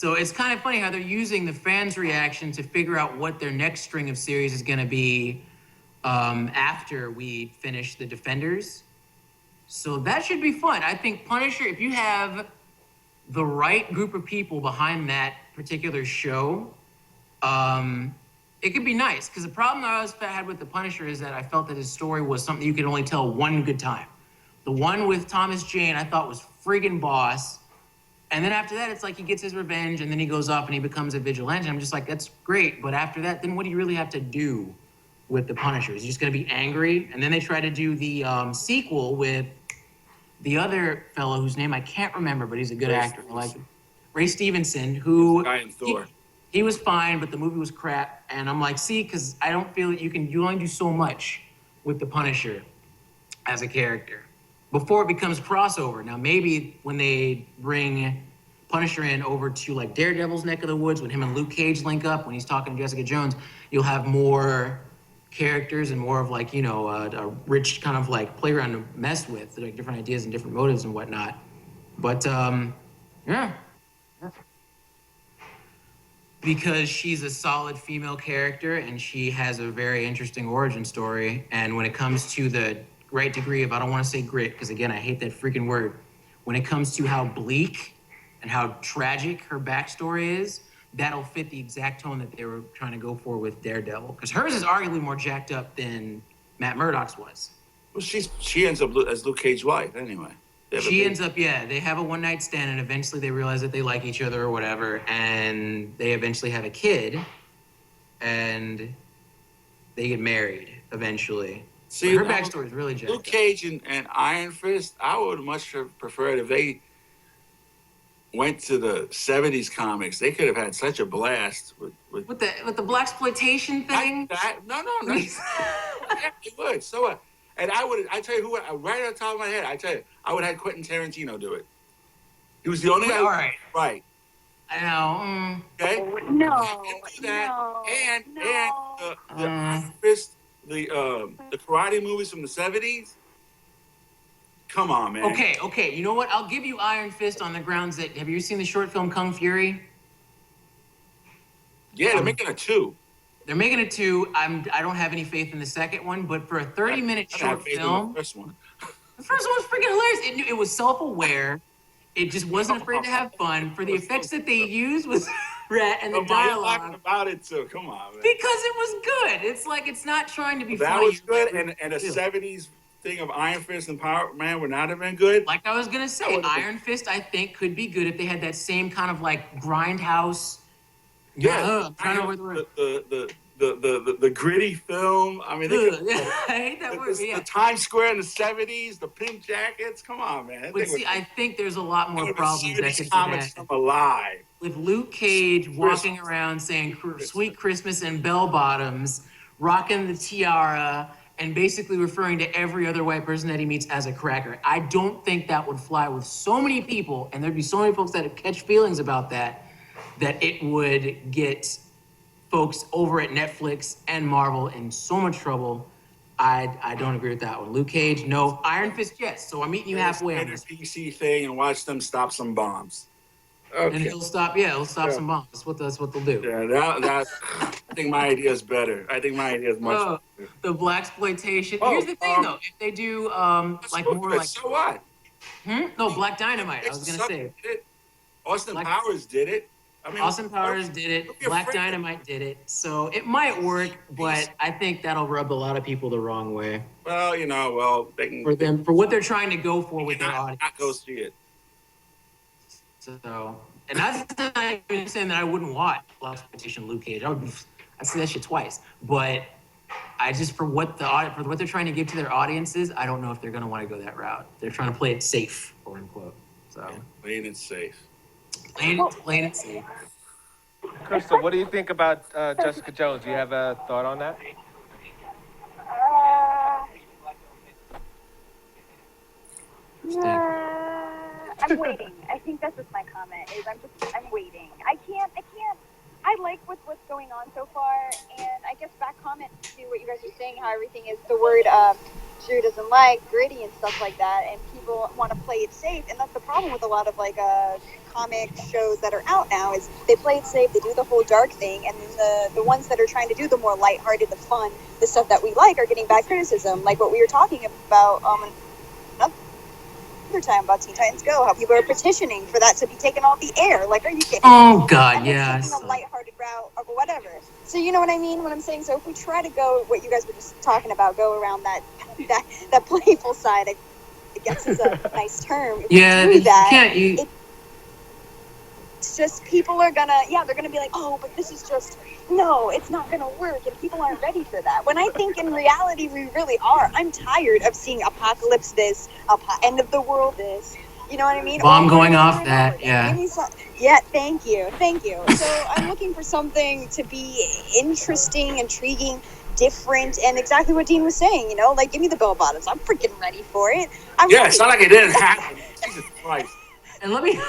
So it's kind of funny how they're using the fans' reaction to figure out what their next string of series is going to be after we finish the Defenders. So that should be fun. I think Punisher, if you have the right group of people behind that particular show, it could be nice. Because the problem I always had with the Punisher is that I felt that his story was something you could only tell one good time. The one with Thomas Jane I thought was friggin' boss. And then after that, it's like he gets his revenge and then he goes off and he becomes a vigilante. I'm just like, that's great. But after that, then what do you really have to do with the Punisher? Is he just going to be angry? And then they try to do the sequel with the other fellow whose name I can't remember, but he's a good actor. I like him. Ray Stevenson, who guy in Thor. He was fine, but the movie was crap. And I'm like, see, because I don't feel that you only do so much with the Punisher as a character before it becomes crossover. Now, maybe when they bring Punisher in over to like Daredevil's neck of the woods, when him and Luke Cage link up, when he's talking to Jessica Jones, you'll have more characters and more of like, you know, a rich kind of like playground to mess with, like different ideas and different motives and whatnot. But yeah. Because she's a solid female character and she has a very interesting origin story. And when it comes to the right degree of, I don't want to say grit, because again, I hate that freaking word. When it comes to how bleak and how tragic her backstory is, that'll fit the exact tone that they were trying to go for with Daredevil. Because hers is arguably more jacked up than Matt Murdock's was. Well, she ends up as Luke Cage's wife anyway. She ends up, yeah, they have a one-night stand and eventually they realize that they like each other or whatever, and they eventually have a kid and they get married eventually. See, her backstory is really jacked Luke Cage and Iron Fist, I would much have preferred if they went to the 70s comics. They could have had such a blast with the blaxploitation thing. No. Yeah, it would. So what? And I tell you who, right on top of my head, I would have Quentin Tarantino do it. He was the only guy. All right. Right. I know. Okay. No. Do that. No. And the Iron Fist, the karate movies from the 70s. Come on, man. Okay. You know what? I'll give you Iron Fist on the grounds that, have you seen the short film Kung Fury? Yeah, they're making a 2. They're making a 2. I don't have any faith in the second one, but for a 30-minute short film, the first one. The first one was freaking hilarious. It was self-aware. It just wasn't afraid to have fun. For the effects that they used was rat and the dialogue. Talking about it too. Come on, man. Because it was good. It's like it's not trying to be funny. That was good, and a 70s thing of Iron Fist and Power Man would not have been good. Like I was gonna say, Iron Fist I think could be good if they had that same kind of like grindhouse. Yeah, the gritty film. I mean, I hate that word. Yeah. The Times Square in the 70s, the pink jackets. Come on, man. But see, I think there's a lot more problems that could comics come alive. With Luke Cage walking around saying "Sweet Christmas" and bell bottoms, rocking the tiara, and basically referring to every other white person that he meets as a cracker. I don't think that would fly with so many people, and there'd be so many folks that would catch feelings about that it would get folks over at Netflix and Marvel in so much trouble. I don't agree with that one. Luke Cage, no. Iron Fist, yes. So I'm meeting you halfway on this. PC thing and watch them stop some bombs. Okay. And he'll stop some bombs. That's what they'll do. Yeah, I think my idea is better. I think my idea is much better. The blaxploitation. Here's the thing, though. If they do like more like... So what? No, Black Dynamite. I was going to say. Austin Powers did it. I mean, Austin Powers did it. Black Dynamite did it. So it might work, but I think that'll rub a lot of people the wrong way. Well, they can... For what they're trying to go for with their audience. Not go see it. So, and that's not even saying that I wouldn't watch Blaxploitation Luke Cage. I'd see that shit twice. But I just, for what they're trying to give to their audiences, I don't know if they're going to want to go that route. They're trying to play it safe, quote unquote. So playing it safe. Playing it safe. Krystel, what do you think about Jessica Jones? Do you have a thought on that? I'm waiting. I think that's just my comment. I'm waiting. I I like what's going on so far, and I guess back comment to what you guys are saying, how everything is the word Drew doesn't like gritty and stuff like that, and people want to play it safe, and that's the problem with a lot of like comic shows that are out now is they play it safe, they do the whole dark thing, and then the ones that are trying to do the more lighthearted, the fun, the stuff that we like are getting bad criticism, like what we were talking about another time about Teen Titans Go, how people are petitioning for that to be taken off the air. Like, are you kidding? Oh God, and yeah. taking a lighthearted route or whatever. So you know what I mean? What I'm saying. So if we try to go what you guys were just talking about, go around that playful side, I guess is a nice term. If yeah, we do that, you it's just people are gonna they're gonna be like, oh, but this is just no, it's not gonna work, and people aren't ready for that. When I think in reality we really are. I'm tired of seeing apocalypse this, end of the world this. You know what I mean? Bomb going off that, yeah. Yeah, thank you. So I'm looking for something to be interesting, intriguing, different, and exactly what Dean was saying. You know, like give me the bell bottoms. I'm freaking ready for it. It's not like it didn't happen. Jesus Christ. And let me.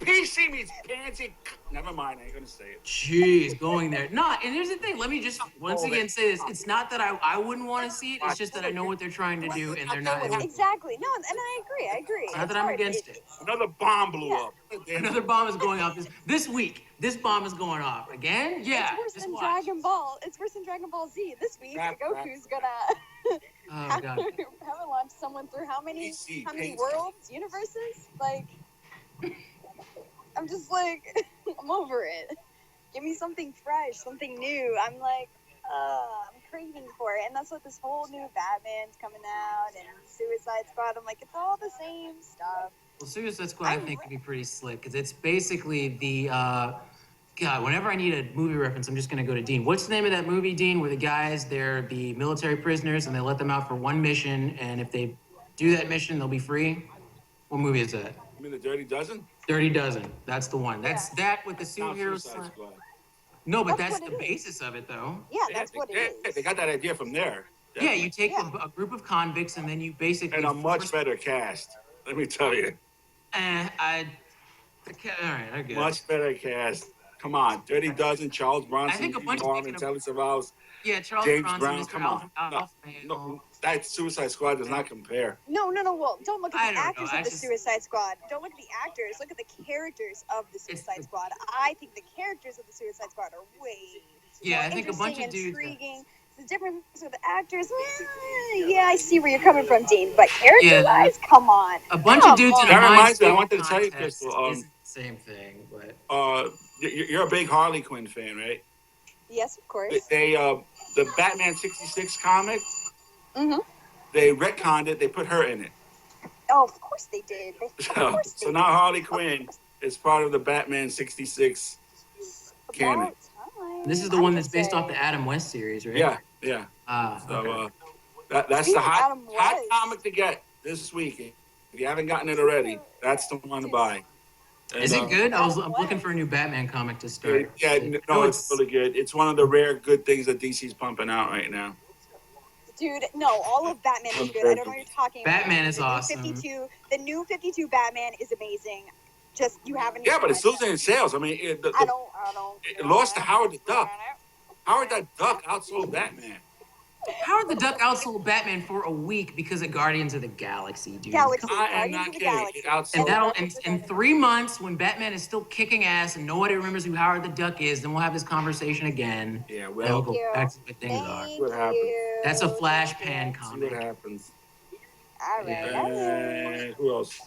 PC means pansy. Never mind, I ain't gonna say it. Jeez, going there. No, and here's the thing. Let me just once again say this. It's not that I wouldn't want to see it. It's just that I know what they're trying to do, and they're not. Exactly. No, and I agree. It's not that I'm against it. Another bomb blew up. Another bomb is going off this week. This bomb is going off again. Yeah. It's worse than Dragon Ball. It's worse than Dragon Ball Z. This week, Goku's gonna have launched someone through how many worlds, universes? Like, I'm just like, I'm over it. Give me something fresh, something new. I'm like, I'm craving for it. And that's what this whole new Batman's coming out and Suicide Squad. I'm like, it's all the same stuff. Well, Suicide Squad, I think, could be pretty slick because it's basically the, God, whenever I need a movie reference, I'm just going to go to Dean. What's the name of that movie, Dean, where the guys, they're the military prisoners and they let them out for one mission, and if they do that mission, they'll be free? What movie is that? You mean the Dirty Dozen? Dirty Dozen. That's the one. That's that with the superheroes. No, but that's the basis of it, though. Yeah, that's what it is. They got that idea from there. Definitely. Yeah, you take a group of convicts and then you basically... And a much better cast, let me tell you. All right, I guess. Much better cast. Come on, Dirty Dozen, Charles Bronson, I think a bunch of Intelligence of Ours. Yeah, Charles James Bronson, Brown, Mr. come on. No, that Suicide Squad does not compare. No. Well, don't look at the actors of the Suicide Squad. Don't look at the actors. Look at the characters of the Suicide Squad. I think the characters of the Suicide Squad are way more I think a bunch of dudes. Intriguing. The difference with the actors, yeah, I see where you're coming from, Dean. But character-wise, come on. A bunch of dudes in a that reminds me, I wanted to tell you, Krystel. Same thing, but you're a big Harley Quinn fan, right? Yes, of course. They the Batman '66 comic. Mm-hmm. They retconned it. They put her in it. Oh, of course they did. So now Harley Quinn is part of the Batman '66 canon. This is the one that's based off the Adam West series, right? Yeah. Okay. That's the hot comic to get this week. If you haven't gotten it already, that's the one to buy. And, is it good? I'm looking for a new Batman comic to start. Yeah, no, it's really good. It's one of the rare good things that DC's pumping out right now. Dude, no, all of Batman is good. I don't know what you're talking about. Batman is awesome. The new 52 Batman is amazing. Just, you haven't... Yeah, but it's losing in sales. I mean, it lost to Howard the Duck. Howard the Duck outsold Batman. Howard the Duck outsold Batman for a week because of Guardians of the Galaxy, dude. I am not kidding. And that'll in 3 months, when Batman is still kicking ass and nobody remembers who Howard the Duck is, then we'll have this conversation again. Yeah, well, we'll go back to what things are. What happens? That's a Flash Pan comic. See what happens. All right. Who else?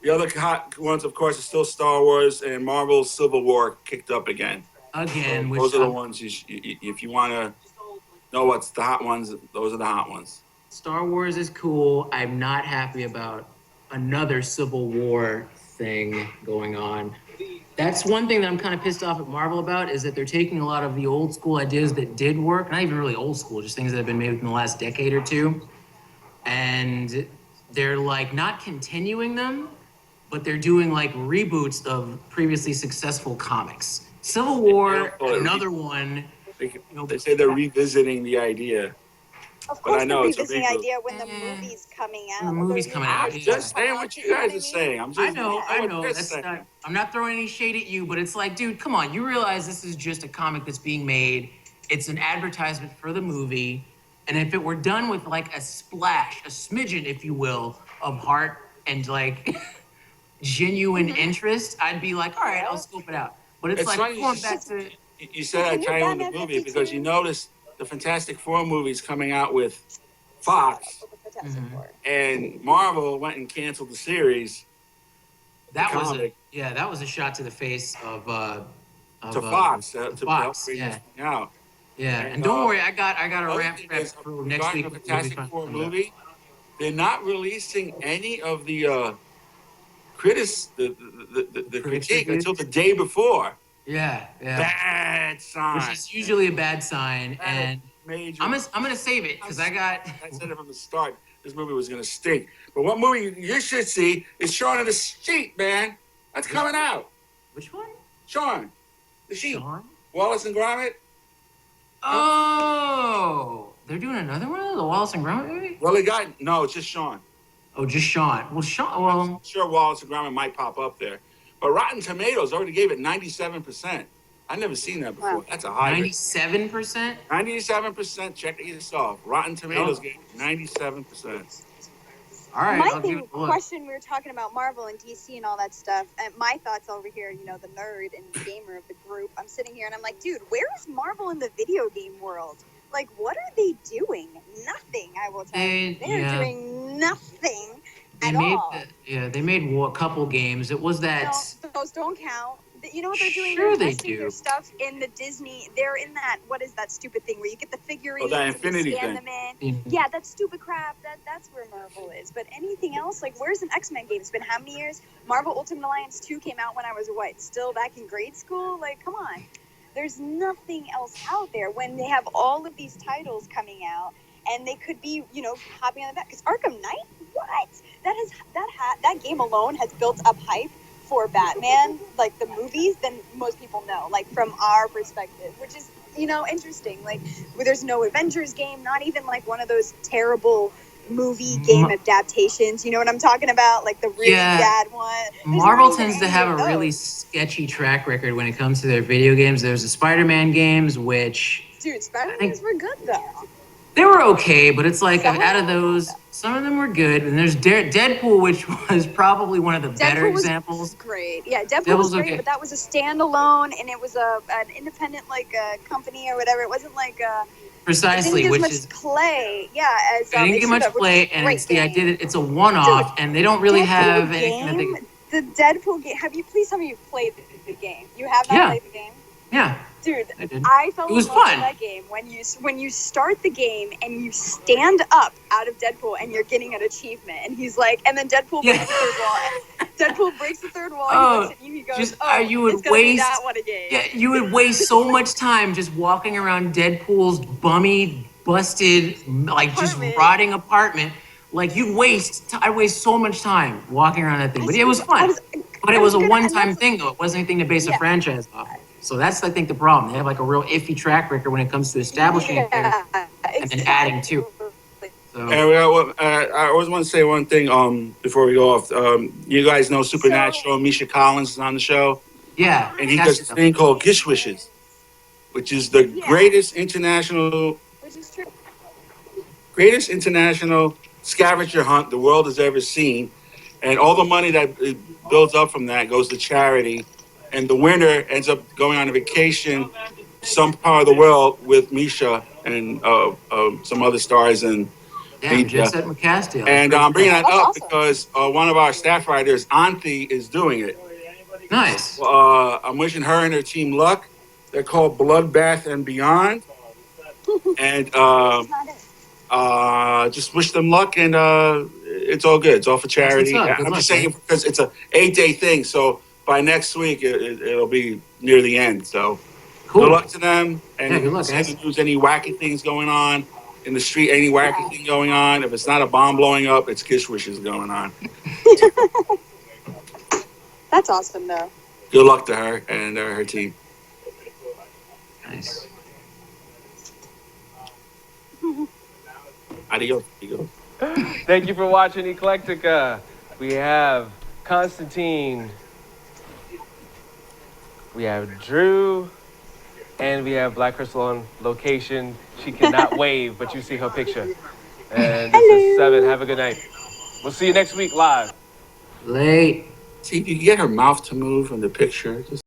The other hot ones, of course, are still Star Wars and Marvel's Civil War kicked up again. So those are the ones if you want to know what's the hot ones, those are the hot ones. Star Wars is cool. I'm not happy about another Civil War thing going on. That's one thing that I'm kind of pissed off at Marvel about, is that they're taking a lot of the old school ideas that did work, not even really old school, just things that have been made within the last decade or two, and they're like not continuing them, but they're doing like reboots of previously successful comics. Civil War, another one. They say they're revisiting the idea. Of but I course, they're know it's a revisiting the reboot. idea when the movie's coming out. The movie's coming out. I'm just saying what you guys are saying. I'm just I know. what That's not. I'm not throwing any shade at you, but it's like, dude, come on. You realize this is just a comic that's being made. It's an advertisement for the movie, and if it were done with like a splash, a smidgen, if you will, of heart and like genuine interest, I'd be like, all right, I'll scope it out. But it's like funny going back to. you said I tie in with the movie because you notice the Fantastic Four movies coming out with Fox, and Marvel went and canceled the series. That was a shot to the face of to Fox to Fox. bring Yeah. this thing out. Yeah, and don't worry, I got a ramp prep for next week. The Fantastic Four movie, they're not releasing any of the critique until the day before. Yeah. Bad sign. Which is usually a bad sign, and major. I'm gonna save it because I said it from the start. This movie was gonna stink. But what movie you should see is Shaun of the Sheep, man. That's coming out. Which one? Shaun, the Sheep. Shaun? Wallace and Gromit. Oh, they're doing another one of the Wallace and Gromit movie? Well, it's just Shaun. Oh, just Shaun. Well, Shaun. Well, I'm sure Wallace and Gromit might pop up there, but Rotten Tomatoes already gave it 97%. I've never seen that before. Wow. That's a high. 97%. 97%. Check it yourself. Rotten Tomatoes gave it 97%. All right. My big question, we were talking about Marvel and DC and all that stuff, and my thoughts over here, the nerd and gamer of the group. I'm sitting here and I'm like, dude, where is Marvel in the video game world? Like, what are they doing? Nothing, I will tell you. They're doing nothing at all. They made a couple games. It was that. No, those don't count. You know what they're doing? Sure, they're they do. Their stuff in the Disney. They're in that. What is that stupid thing where you get the figurines? That Infinity scan thing. them in. Yeah, that stupid crap. That's where Marvel is. But anything else, like, where's an X-Men game? It's been how many years? Marvel Ultimate Alliance 2 came out when I was still back in grade school. Like, come on. There's nothing else out there when they have all of these titles coming out, and they could be, hopping on the back. Because Arkham Knight, what? That game alone has built up hype for Batman, like the movies, than most people know, like from our perspective, which is, interesting. Like, where there's no Avengers game, not even like one of those terrible movie game adaptations. You know what I'm talking about? Like the really bad one. Marvel tends to have a really sketchy track record when it comes to their video games. There's the Spider-Man games, which... Dude, Spider-Mans were good, though. They were okay, but it's like, out of those, some of them were good. And there's Deadpool, which was probably one of the better examples. Great. Yeah, Deadpool was great, but that was a standalone, and it was an independent, company or whatever. It wasn't like a... Precisely, it didn't which get is much play. Yeah, as they didn't get much play, and it's the idea that it's a one-off, and they don't really have anything. The Deadpool game. Please tell me you've played the game. You have not played the game. Yeah. Dude, I fell in love with that game when you start the game and you stand up out of Deadpool and you're getting an achievement, and he's like, and then Deadpool breaks the third wall. Deadpool breaks the third wall. And he looks at you. He goes, you would it's gonna be that one again. Yeah, you would waste so much time just walking around Deadpool's bummy, busted, just rotting apartment. Like I'd waste so much time walking around that thing, but it was fun. But it was a one-time thing, though. It wasn't anything to base a franchise off. So that's, I think, the problem. They have a real iffy track record when it comes to establishing a character and then adding to. So. I always want to say one thing before we go off. You guys know Supernatural. Misha Collins is on the show. Yeah. And he does this thing called Gish Wishes, which is the greatest international scavenger hunt the world has ever seen. And all the money that builds up from that goes to charity. And the winner ends up going on a vacation some part of the world with Misha and some other stars and Jet McCastiel. And I'm bringing that up because one of our staff writers, Anthi, is doing it. Nice. I'm wishing her and her team luck. They're called Bloodbath and Beyond. And just wish them luck, and it's all good. It's all for charity. I'm just saying because it's an 8-day thing, so by next week it'll be near the end. So good luck to them. And good luck, if there's any wacky things going on in the street, any wacky thing going on, if it's not a bomb blowing up, it's Gish Wishes going on. That's awesome, though. Good luck to her and her team. Nice. Adios. Adios. Thank you for watching Eclectica. We have Constantine, we have Drew, and we have Black Krystel on location. She cannot wave, but you see her picture. And this is 7. Have a good night. We'll see you next week live. Late. See, you get her mouth to move in the picture. Just